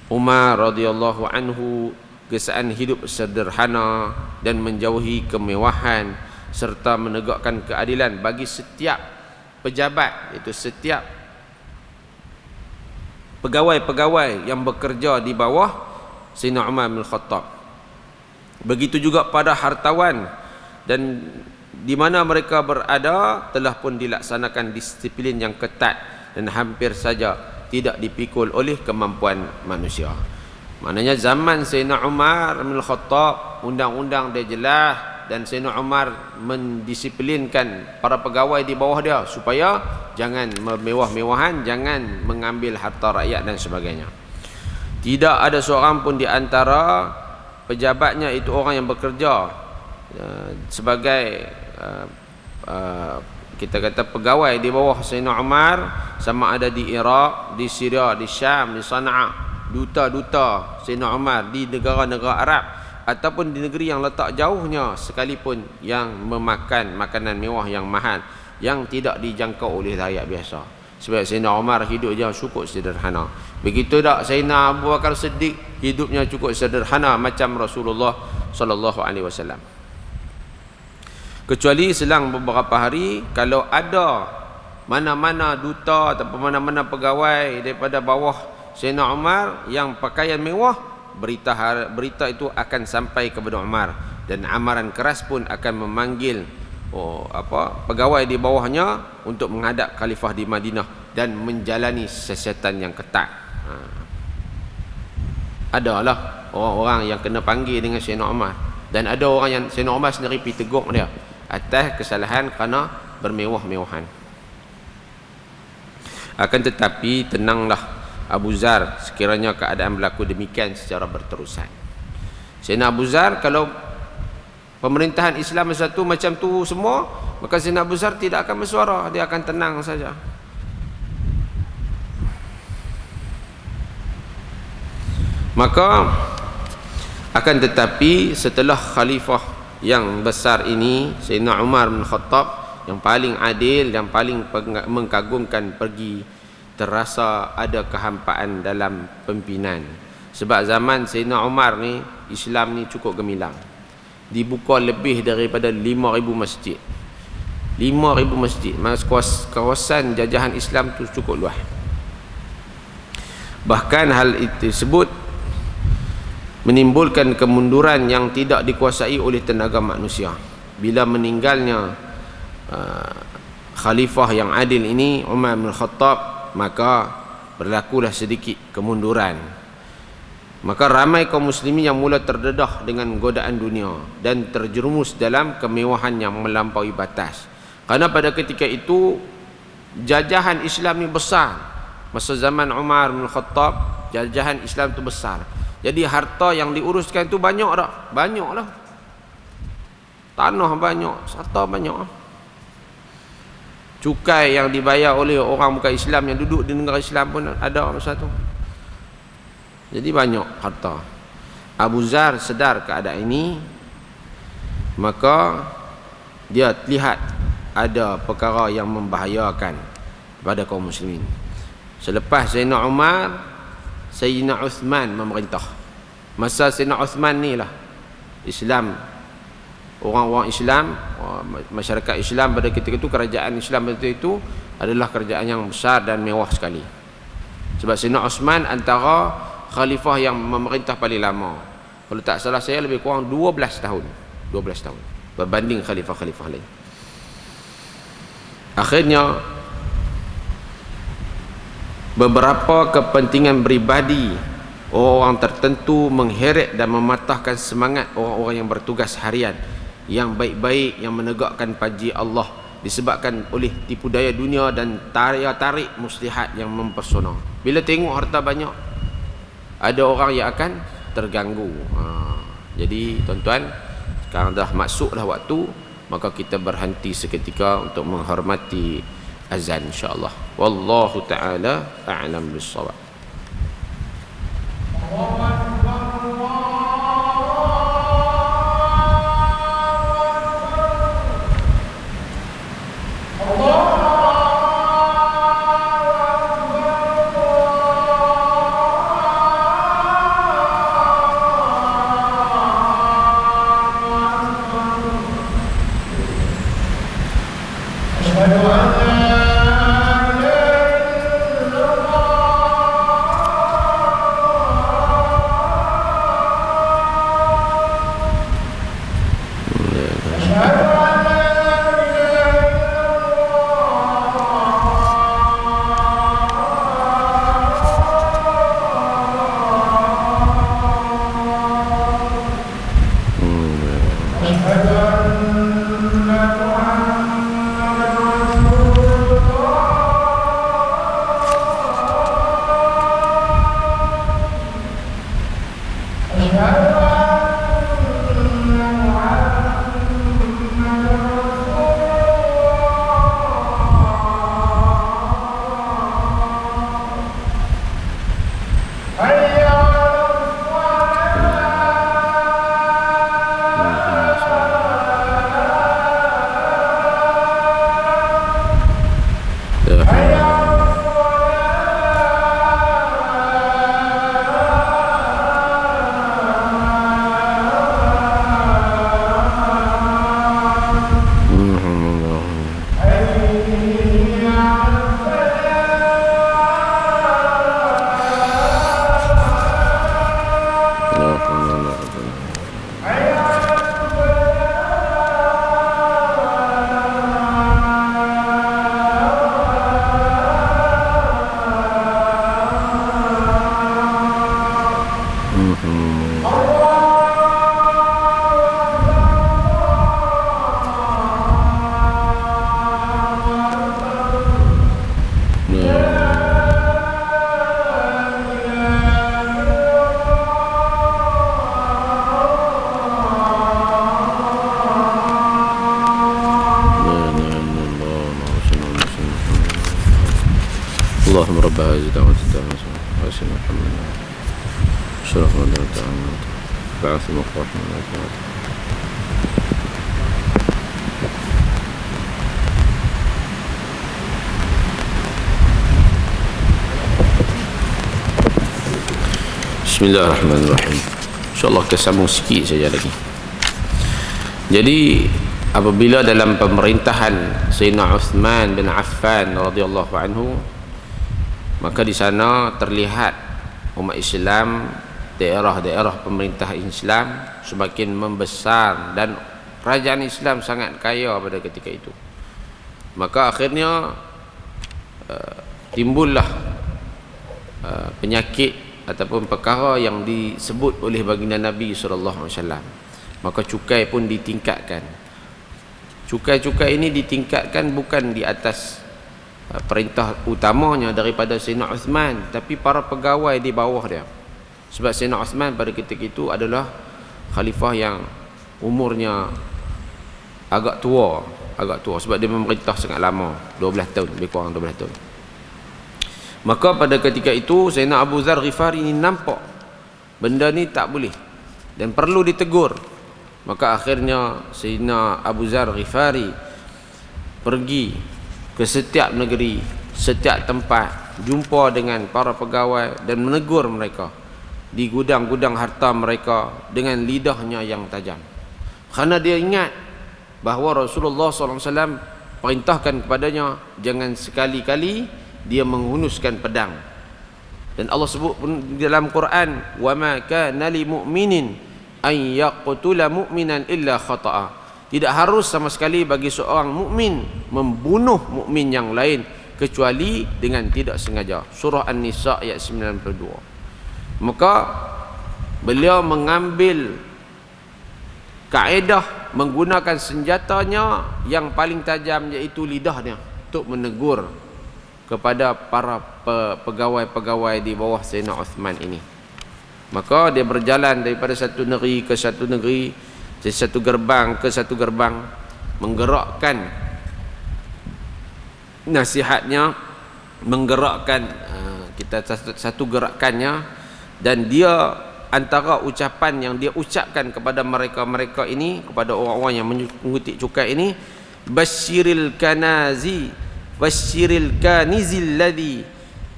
Umar radhiyallahu anhu kesan hidup sederhana dan menjauhi kemewahan serta menegakkan keadilan bagi setiap pejabat, iaitu setiap pegawai-pegawai yang bekerja di bawah Sayyidina Umar bin Khattab. Begitu juga pada hartawan, dan di mana mereka berada telah pun dilaksanakan disiplin yang ketat dan hampir saja tidak dipikul oleh kemampuan manusia. Maknanya zaman Sayyidina Umar bin Khattab, undang-undang dia jelas, dan Sayyidina Umar mendisiplinkan para pegawai di bawah dia supaya jangan mewah-mewahan, jangan mengambil harta rakyat dan sebagainya. Tidak ada seorang pun di antara pejabatnya itu orang yang bekerja sebagai kita kata pegawai di bawah Sayyidina Umar, sama ada di Iraq, di Syria, di Syam, di Sana'a, duta-duta Sayyidina Umar di negara-negara Arab ataupun di negeri yang letak jauhnya sekalipun, yang memakan makanan mewah yang mahal yang tidak dijangkau oleh rakyat biasa. Sebab Sayyidina Umar hidup dia cukup sederhana. Begitu tak Sayyidina Abu Bakar Siddiq, hidupnya cukup sederhana macam Rasulullah sallallahu alaihi wasallam. Kecuali selang beberapa hari, kalau ada mana-mana duta atau mana-mana pegawai daripada bawah Sayyidina Umar yang pakaian mewah, berita itu akan sampai kepada Umar, dan amaran keras pun akan memanggil pegawai di bawahnya untuk menghadap khalifah di Madinah dan menjalani siasatan yang ketat. Adalah orang-orang yang kena panggil dengan Sayyidina Umar, dan ada orang yang Sayyidina Umar sendiri pergi tegur dia atas kesalahan kerana bermewah-mewahan. Akan tetapi tenanglah Abu Zar sekiranya keadaan berlaku demikian secara berterusan. Sayyidina Abu Zar, kalau pemerintahan Islam masa tu macam tu semua, maka Sayyidina Abu Zar tidak akan bersuara, dia akan tenang saja. Maka akan tetapi setelah khalifah yang besar ini, Sayyidina Umar bin Khattab yang paling adil, yang paling mengagumkan pergi, terasa ada kehampaan dalam pimpinan. Sebab zaman Sayyidina Umar ni, Islam ni cukup gemilang. Dibuka lebih daripada 5,000 masjid. 5,000 masjid. Kawasan jajahan Islam tu cukup luas. Bahkan hal itu tersebut menimbulkan kemunduran yang tidak dikuasai oleh tenaga manusia. Bila meninggalnya khalifah yang adil ini, Umar bin Khattab, maka berlakulah sedikit kemunduran. Maka ramai kaum muslimin yang mula terdedah dengan godaan dunia dan terjerumus dalam kemewahan yang melampaui batas. Karena pada ketika itu jajahan Islam ni besar. Masa zaman Umar bin Khattab, jajahan Islam tu besar. Jadi harta yang diuruskan tu banyak tak? Banyak lah. Tanah banyak, harta banyak. Cukai yang dibayar oleh orang bukan Islam yang duduk di negara Islam pun ada masa tu. Jadi banyak harta. Abu Zar sedar keadaan ini, maka dia lihat ada perkara yang membahayakan pada kaum muslimin. Selepas Sayyidina Umar, Sayyidina Uthman memerintah. Masa Sayyidina Uthman ni lah Islam, orang-orang Islam, masyarakat Islam pada ketika itu, kerajaan Islam pada ketika itu adalah kerajaan yang besar dan mewah sekali. Sebab Sayyidina Uthman antara khalifah yang memerintah paling lama. Kalau tak salah saya lebih kurang 12 tahun. 12 tahun berbanding khalifah-khalifah lain. Akhirnya beberapa kepentingan peribadi orang tertentu mengheret dan mematahkan semangat orang-orang yang bertugas harian yang baik-baik, yang menegakkan panji Allah, disebabkan oleh tipu daya dunia dan tarik muslihat yang mempesona. Bila tengok harta banyak, ada orang yang akan terganggu. Jadi tuan-tuan, sekarang dah masuk dah waktu, maka kita berhenti seketika untuk menghormati azan insya-Allah. Wallahu taala a'lam bis-shawab. اللهم رب هذه الدعوة التامة وسيدنا محمد شرف من تعالى بعث المقرح من الأجواد. Bismillahirrahmanirrahim. InsyaAllah kita sambung sikit saja lagi. Jadi apabila dalam pemerintahan Sayyidina Uthman bin Affan radhiyallahu anhu, maka di sana terlihat umat Islam, daerah-daerah pemerintah Islam semakin membesar dan kerajaan Islam sangat kaya pada ketika itu. Maka akhirnya timbullah penyakit ataupun perkara yang disebut oleh baginda Nabi SAW. Maka cukai pun ditingkatkan. Cukai-cukai ini ditingkatkan bukan di atas perintah utamanya daripada Sayyidina Uthman, tapi para pegawai di bawah dia. Sebab Sayyidina Uthman pada ketika itu adalah khalifah yang umurnya agak tua sebab dia memerintah sangat lama, 12 tahun, lebih kurang 12 tahun. Maka pada ketika itu Sayyidina Abu Dzar Ghifari ini nampak benda ni tak boleh dan perlu ditegur. Maka akhirnya Sayyidina Abu Dzar Ghifari pergi ke setiap negeri, setiap tempat, jumpa dengan para pegawai dan menegur mereka di gudang-gudang harta mereka dengan lidahnya yang tajam. Kerana dia ingat bahawa Rasulullah SAW perintahkan kepadanya jangan sekali-kali dia menghunuskan pedang. Dan Allah sebut pun dalam Quran, wa ma kana lil mu'minin an yaqtula mu'minan illa khata'a. Tidak harus sama sekali bagi seorang mukmin membunuh mukmin yang lain kecuali dengan tidak sengaja. Surah An-Nisa ayat 92. Maka beliau mengambil kaedah menggunakan senjatanya yang paling tajam, iaitu lidahnya, untuk menegur kepada para pegawai-pegawai di bawah Sayyidina Uthman ini. Maka dia berjalan daripada satu negeri ke satu negeri, dari satu gerbang ke satu gerbang, menggerakkan nasihatnya, menggerakkan kita satu gerakannya, dan dia antara ucapan yang dia ucapkan kepada mereka-mereka ini, kepada orang-orang yang mengutik cukai ini, basyiril kanizil ladzi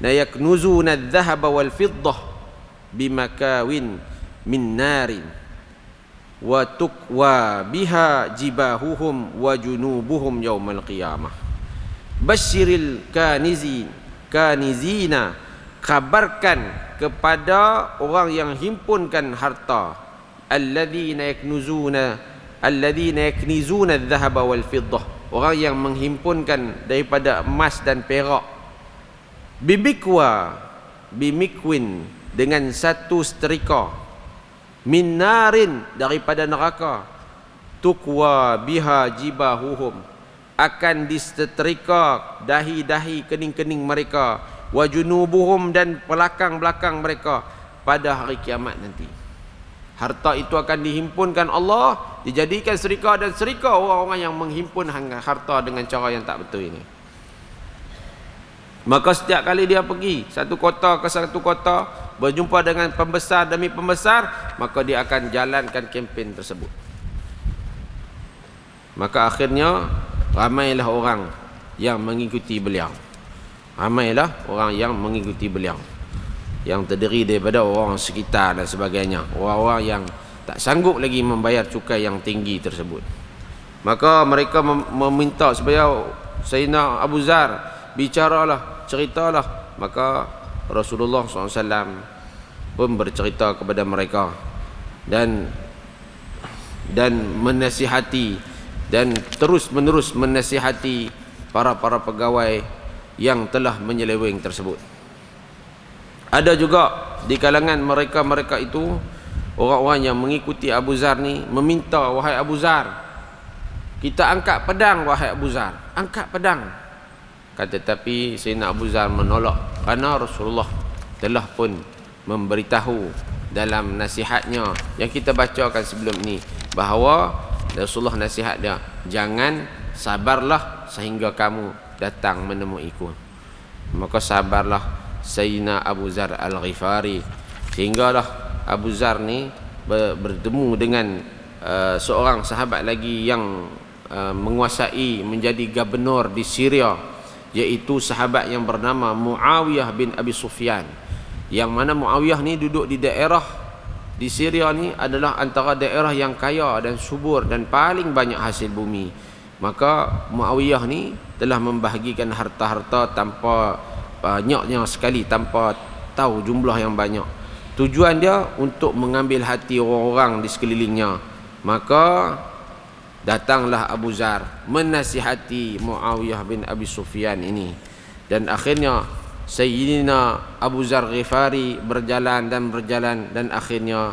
la yaknuzuna adh-dhahaba wal fiddah bimakawin min narin wa tuqwa biha jibahuhum wa junubuhum yaumal qiyamah. Basyiril kanizina, kabarkan kepada orang yang himpunkan harta, alladzina yaknizuna adh-dhahaba wal fiddah, orang yang menghimpunkan daripada emas dan perak, bimikwin, dengan satu setrika, min narin, daripada neraka, tukwa biha jibahuhum, akan disetrika dahi-dahi kening-kening mereka, wa junubuhum, dan belakang-belakang mereka pada hari kiamat nanti. Harta itu akan dihimpunkan Allah, dijadikan serika, dan serika orang-orang yang menghimpun harta dengan cara yang tak betul ini. Maka setiap kali dia pergi satu kota ke satu kota, berjumpa dengan pembesar demi pembesar, maka dia akan jalankan kempen tersebut. Maka akhirnya ramailah orang yang mengikuti beliau. Ramailah orang yang mengikuti beliau, yang terdiri daripada orang sekitar dan sebagainya, orang-orang yang tak sanggup lagi membayar cukai yang tinggi tersebut. Maka mereka meminta supaya Sayyidina Abu Zar bicaralah, ceritalah. Maka Rasulullah SAW pun bercerita kepada mereka dan menasihati, dan terus menerus menasihati para pegawai yang telah menyeleweng tersebut. Ada juga di kalangan mereka itu orang-orang yang mengikuti Abu Zar ni meminta, wahai Abu Zar, kita angkat pedang, wahai Abu Zar, angkat pedang. Tetapi Sayyidina Abu Zar menolak, kerana Rasulullah telah pun memberitahu dalam nasihatnya yang kita bacakan sebelum ini, bahawa Rasulullah nasihat dia, jangan, sabarlah sehingga kamu datang menemuiku. Maka sabarlah Sayyidina Abu Zar Al-Ghifari, sehinggalah Abu Zar ni bertemu dengan seorang sahabat lagi yang menguasai, menjadi gubernur di Syria, iaitu sahabat yang bernama Muawiyah bin Abi Sufyan, yang mana Muawiyah ni duduk di daerah di Syria ni adalah antara daerah yang kaya dan subur dan paling banyak hasil bumi. Maka Muawiyah ni telah membahagikan harta-harta tanpa banyaknya sekali, tanpa tahu jumlah yang banyak. Tujuan dia untuk mengambil hati orang-orang di sekelilingnya. Maka datanglah Abu Zar menasihati Muawiyah bin Abi Sufyan ini, dan akhirnya Sayyidina Abu Zar Ghifari berjalan, dan akhirnya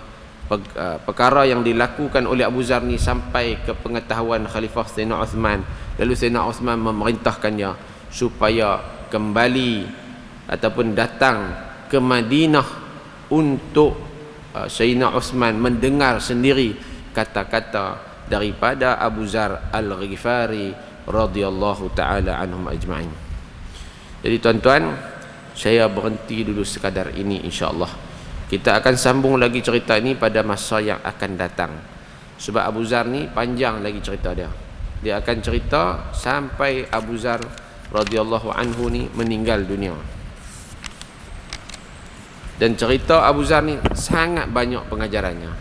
perkara yang dilakukan oleh Abu Zar ni sampai ke pengetahuan Khalifah Sayyidina Uthman. Lalu Sayyidina Uthman memerintahkannya supaya kembali ataupun datang ke Madinah untuk Sayyidina Uthman mendengar sendiri kata-kata daripada Abu Zar Al-Ghifari radhiyallahu taala anhum ajma'in. Jadi tuan-tuan, saya berhenti dulu sekadar ini, insya-Allah. Kita akan sambung lagi cerita ini pada masa yang akan datang. Sebab Abu Zar ni panjang lagi cerita dia. Dia akan cerita sampai Abu Zar radhiyallahu anhu ni meninggal dunia. Dan cerita Abu Zar ni sangat banyak pengajarannya.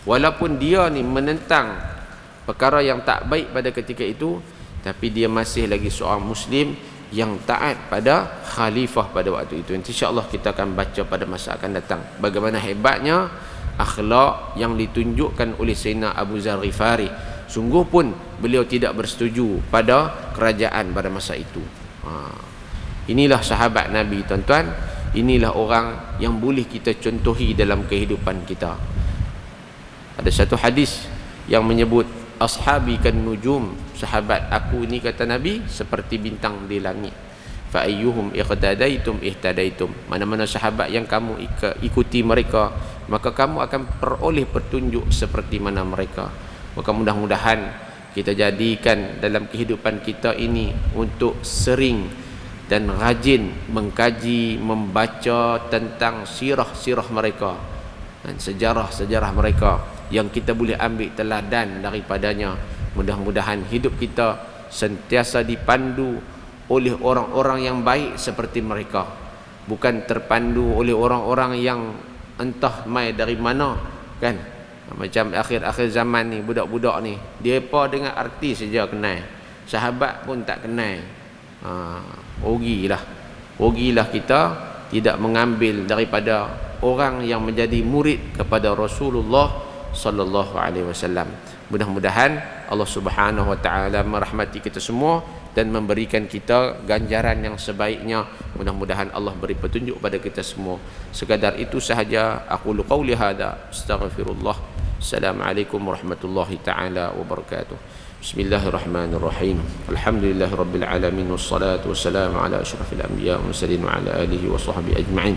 Walaupun dia ni menentang perkara yang tak baik pada ketika itu, tapi dia masih lagi seorang Muslim yang taat pada khalifah pada waktu itu. InsyaAllah kita akan baca pada masa akan datang bagaimana hebatnya akhlak yang ditunjukkan oleh Sayyidina Abu Zar Ghifari. Sungguh pun beliau tidak bersetuju pada kerajaan pada masa itu. Inilah sahabat Nabi, tuan-tuan, inilah orang yang boleh kita contohi dalam kehidupan kita. Ada satu hadis yang menyebut ashabi kan nujum, sahabat aku ni kata Nabi seperti bintang di langit. Fa ayyuhum iqtadaitum ihtadaitum, mana-mana sahabat yang kamu ikuti mereka, maka kamu akan peroleh petunjuk seperti mana mereka. Maka mudah-mudahan kita jadikan dalam kehidupan kita ini untuk sering dan rajin mengkaji, membaca tentang sirah-sirah mereka dan sejarah-sejarah mereka yang kita boleh ambil teladan daripadanya. Mudah-mudahan hidup kita sentiasa dipandu oleh orang-orang yang baik seperti mereka, bukan terpandu oleh orang-orang yang entah mai dari mana, kan? Macam akhir-akhir zaman ni, budak-budak ni depa dengan artis saja kenal, sahabat pun tak kenal. Rugilah kita tidak mengambil daripada orang yang menjadi murid kepada Rasulullah sallallahu alaihi wasallam. Mudah-mudahan Allah Subhanahu wa taala merahmati kita semua dan memberikan kita ganjaran yang sebaiknya. Mudah-mudahan Allah beri petunjuk pada kita semua. Sekadar itu sahaja. Aku qauli hadza, astaghfirullah. Assalamualaikum warahmatullahi taala wabarakatuh. Bismillahirrahmanirrahim. Alhamdulillahirabbil alamin, wassalatu wassalamu ala asyrafil anbiya wal mursalin wa ala alihi wa sahbihi ajma'in.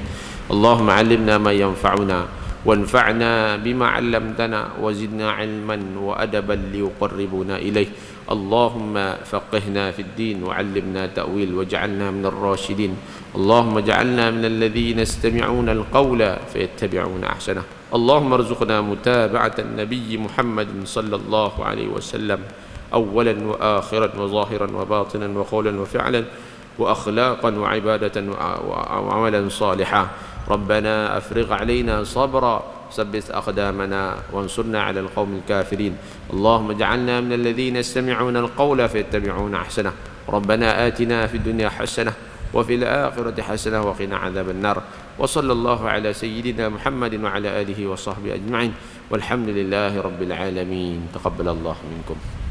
Allahumma 'allimna ma yanfa'una وانفعنا بما علمتنا وزدنا علما وأدبا ليقربنا إليه. اللهم فقهنا في الدين وعلمنا تأويل واجعلنا من الراشدين. اللهم اجعلنا من الذين يستمعون القول فيتبعون أحسنه. اللهم ارزقنا متابعة النبي محمد صلى الله عليه وسلم أولا وآخرا وظاهرا وباطنا وقولا وفعلا وأخلاقا وعبادة وعملا صالحا. ربنا أفرغ علينا صبرا ثبت أقدامنا وانصرنا على القوم الكافرين. اللهم اجعلنا من الذين يستمعون القول فيتبعون أحسنه. ربنا آتنا في الدنيا حسنة وفي الآخرة حسنة وقنا عذاب النار. وصلى الله على سيدنا محمد وعلى آله وصحبه أجمعين والحمد لله رب العالمين. تقبل الله منكم.